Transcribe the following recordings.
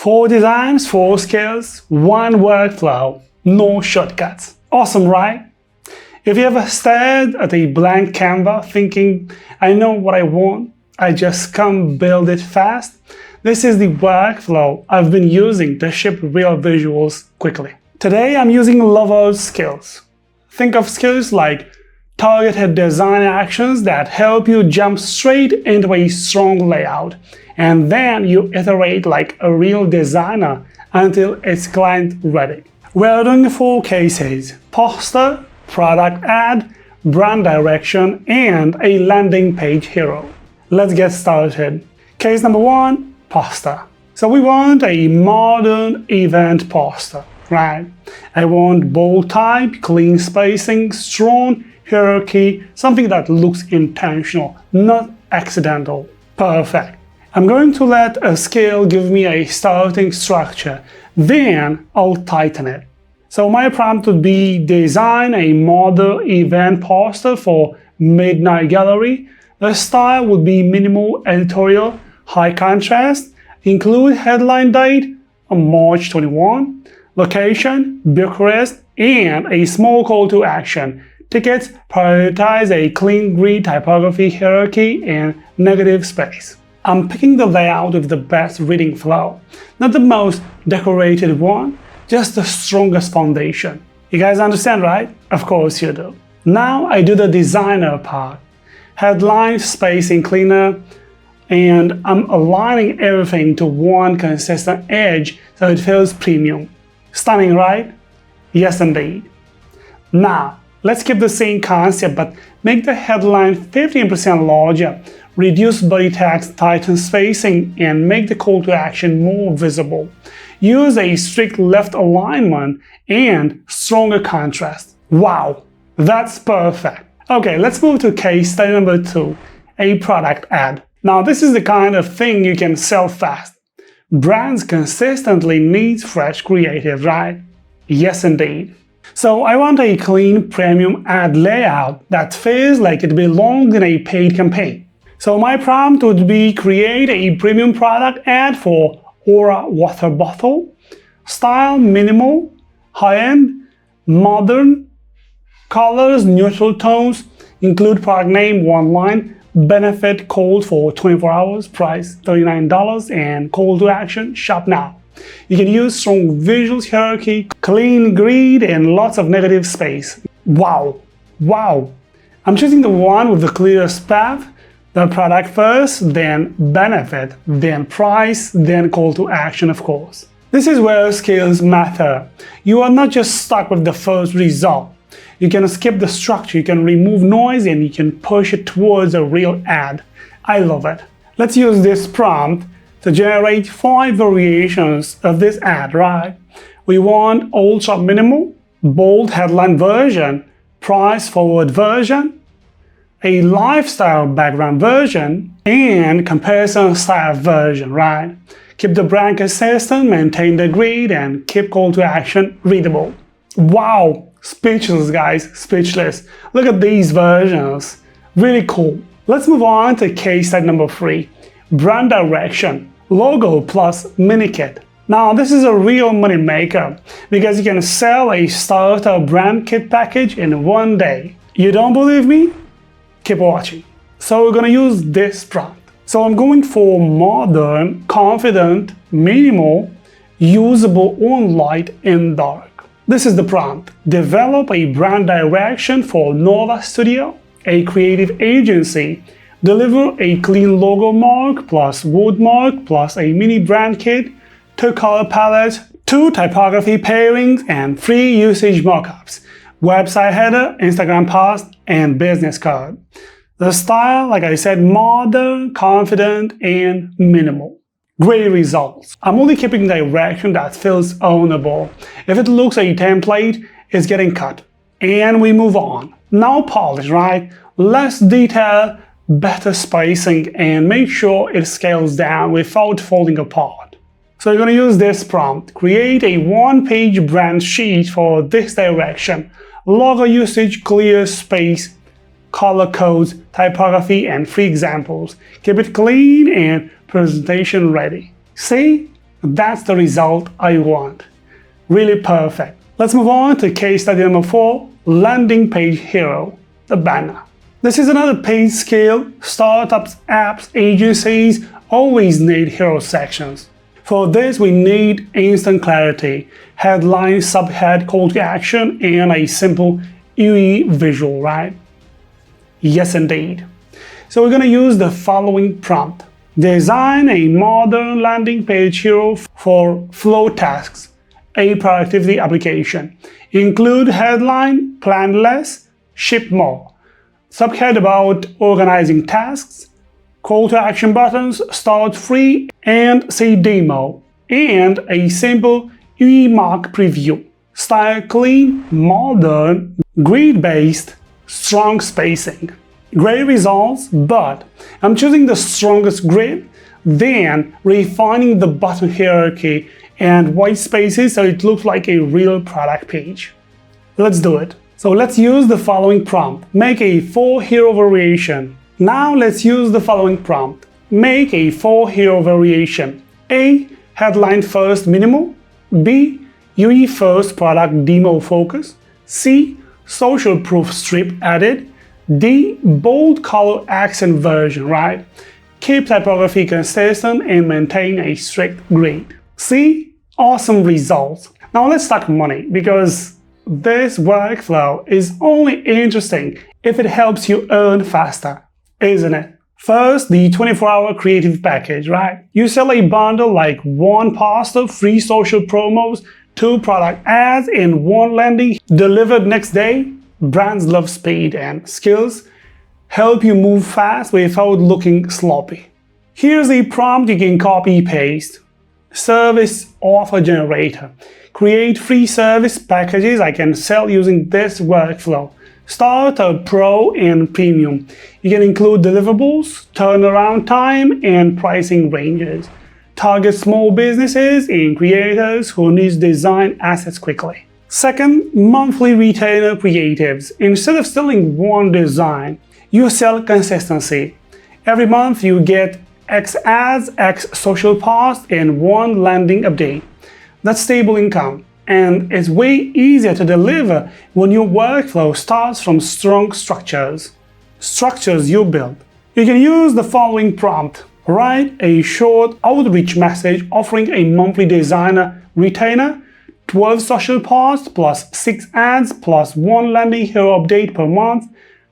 4 designs, 4 skills, 1 workflow, no shortcuts. Awesome, right? If you ever stared at a blank Canva thinking, I know what I want, I just come build it fast, this is the workflow I've been using to ship real visuals quickly. Today I'm using Lovart Skills. Think of skills like targeted design actions that help you jump straight into a strong layout, and then you iterate like a real designer until it's client ready. We're doing 4 cases: poster, product ad, brand direction, and a landing page hero. Let's get started. Case number 1, poster. So we want a modern event poster, right? I want bold type, clean spacing, strong hierarchy, something that looks intentional, not accidental. Perfect. I'm going to let a scale give me a starting structure, then I'll tighten it. So my prompt would be design a modern event poster for Midnight Gallery. The style would be minimal editorial, high contrast, include headline date on March 21, location, Bucharest, and a small call to action. Tickets, prioritize a clean grid typography hierarchy and negative space. I'm picking the layout with the best reading flow, not the most decorated one, just the strongest foundation. You guys understand, right? Of course you do. Now I do the designer part. Headline, spacing cleaner, and I'm aligning everything to one consistent edge so it feels premium. Stunning, right? Yes, indeed. Now, let's keep the same concept, but make the headline 15% larger, reduce body text, tighten spacing, and make the call to action more visible. Use a strict left alignment and stronger contrast. Wow, that's perfect. Okay, let's move to case study number 2, a product ad. Now, this is the kind of thing you can sell fast. Brands consistently need fresh creative, right? Yes, indeed. So I want a clean premium ad layout that feels like it belongs in a paid campaign. So my prompt would be create a premium product ad for Aura water bottle. Style minimal, high-end, modern, colors neutral tones, include product name, 1 line, benefit code for 24 hours, price $39, and call to action, shop now. You can use strong visuals hierarchy, clean grid, and lots of negative space. Wow, wow. I'm choosing the one with the clearest path, the product first, then benefit, then price, then call to action, of course. This is where skills matter. You are not just stuck with the first result. You can skip the structure, you can remove noise, and you can push it towards a real ad. I love it. Let's use this prompt to generate 5 variations of this ad, right? We want ultra minimal, bold headline version, price forward version, a lifestyle background version, and comparison style version, right? Keep the brand consistent, maintain the grid, and keep call to action readable. Wow, speechless guys, speechless. Look at these versions, really cool. Let's move on to case study number 3, brand direction, logo plus mini kit. Now this is a real money maker because you can sell a starter brand kit package in 1 day. You don't believe me? Keep watching. So we're gonna use this prompt. So I'm going for modern, confident, minimal, usable on light and dark. This is the prompt. Develop a brand direction for Nova Studio, a creative agency. Deliver a clean logo mark plus wood mark plus a mini brand kit, 2 color palettes, 2 typography pairings, and 3 usage mockups. Website header, Instagram post, and business card. The style, like I said, modern, confident, and minimal. Great results. I'm only keeping direction that feels ownable. If it looks a template, it's getting cut. And we move on. Now polish, right? Less detail, better spacing, and make sure it scales down without falling apart. So you're going to use this prompt. Create a 1-page brand sheet for this direction. Logo usage, clear space, color codes, typography, and 3 examples. Keep it clean and presentation ready. See? That's the result I want. Really perfect. Let's move on to case study number 4, landing page hero, the banner. This is another page skill. Startups, apps, agencies always need hero sections. For this, we need instant clarity, headline, subhead, call to action, and a simple UE visual, right? Yes, indeed. So we're going to use the following prompt. Design a modern landing page hero for flow tasks, a productivity application. Include headline, plan less, ship more. Subhead about organizing tasks, call to action buttons, start free, and say demo, and a simple UE mark preview. Style clean, modern, grid-based, strong spacing. Great results, but I'm choosing the strongest grid, then refining the button hierarchy and white spaces so it looks like a real product page. Let's do it. So let's use the following prompt. Make a 4 hero variation. Now let's use the following prompt. Make a 4 hero variation. A. Headline first minimal. B. UE first product demo focus. C. Social proof strip added. D. Bold color accent version, right? Keep typography consistent and maintain a strict grid. C. Awesome results. Now let's talk money, because this workflow is only interesting if it helps you earn faster, isn't it? First, the 24-hour creative package, right? You sell a bundle like 1 poster, 3 social promos, 2 product ads, and 1 landing delivered next day. Brands love speed, and skills help you move fast without looking sloppy. Here's a prompt you can copy-paste. Service offer generator. Create free service packages I can sell using this workflow. Starter, Pro, and Premium. You can include deliverables, turnaround time, and pricing ranges. Target small businesses and creators who need design assets quickly. Second, monthly retainer creatives. Instead of selling 1 design, you sell consistency. Every month you get X ads, X social posts, and 1 landing update. That's stable income, and it's way easier to deliver when your workflow starts from strong structures. Structures you build. You can use the following prompt. Write a short outreach message offering a monthly designer retainer, 12 social posts plus 6 ads plus 1 landing hero update per month.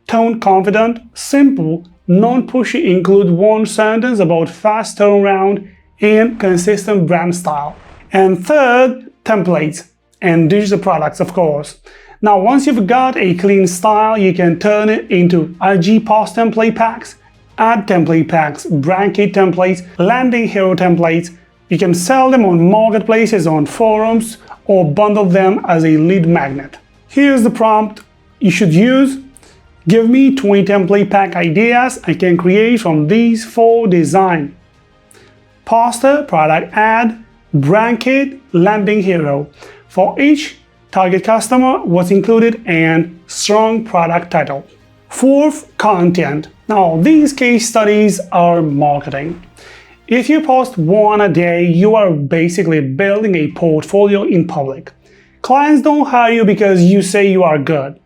Tone confident, simple, non-pushy, include 1 sentence about fast turnaround and consistent brand style. And third, templates and digital products, of course. Now, once you've got a clean style, you can turn it into IG post template packs, ad template packs, brand kit templates, landing hero templates. You can sell them on marketplaces, on forums, or bundle them as a lead magnet. Here's the prompt you should use. Give me 20 template pack ideas I can create from these 4 designs. Poster, product ad, brand kit, landing hero. For each target customer, what's included, and strong product title. Fourth, content. Now, these case studies are marketing. If you post 1 a day, you are basically building a portfolio in public. Clients don't hire you because you say you are good.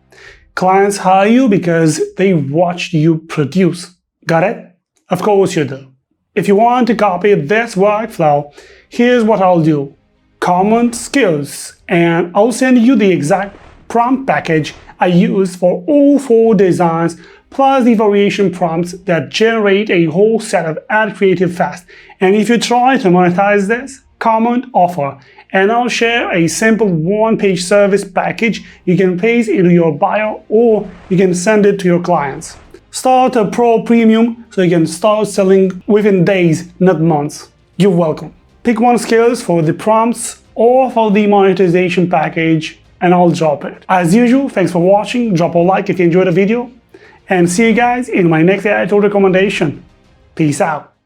Clients hire you because they watched you produce. Got it? Of course you do. If you want to copy this workflow, here's what I'll do. Comment skills, and I'll send you the exact prompt package I use for all 4 designs, plus the variation prompts that generate a whole set of ad creative fast. And if you try to monetize this, comment offer, and I'll share a simple 1-page service package you can paste into your bio, or you can send it to your clients. Start a Pro Premium so you can start selling within days, not months. You're welcome. Pick 1 skills for the prompts or for the monetization package, and I'll drop it. As usual, thanks for watching. Drop a like if you enjoyed the video, and see you guys in my next AI tool recommendation. Peace out.